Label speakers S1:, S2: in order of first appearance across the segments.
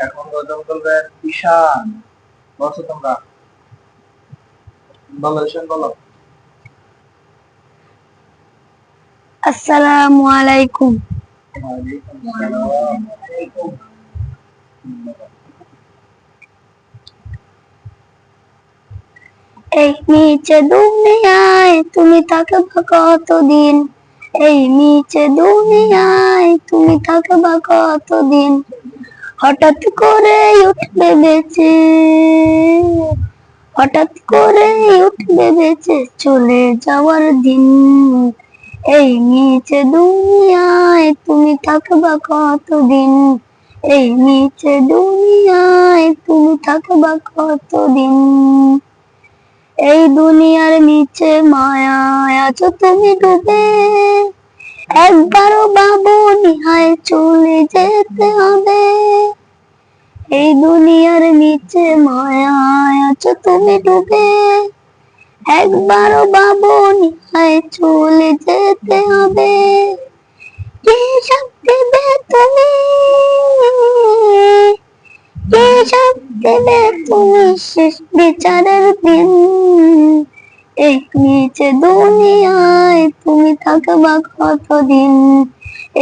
S1: এখন গজল করবেন ঈশান। বলছো তোমরা, বলো ঈশান বলো।
S2: আসসালামু আলাইকুম।
S1: ওয়ালাইকুম আসসালাম।
S2: এই নিচে দুনিয়ায় তুমি থাকবা কতদিন? এই নিচে দুনিয়ায় তুমি থাকবা কতদিন? হঠাৎ করে উঠবে বেঁচে, হঠাৎ করে উঠবে বেঁচে চলে যাওয়ার দিন। এই নিচে দুনিয়ায় তুমি থাকবা কতদিন? এই নিচে দুনিয়ায় তুমি থাকবা কতদিন? এই দুনিয়ার নিচে মায়ায় আছো তুমি ডুবে, একবারও ভাবোনি হায় চলে যেতে হবে। এই দুনিয়ার নিচে মায়ায় আছো তুমি ডুবে, একবারও ভাবোনি হায় চলে যেতে হবে। কি সব দেবে তুমি, কি সব দেবে তুমি শেষ বিচারের দিন? এই নিচে দুনিয়ায় তুমি থাকবা কতদিন?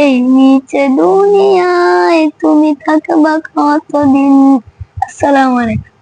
S2: এই নিচে দুনিয়ায় তুমি থাকবা কতদিন? আসসালামু আলাইকুম।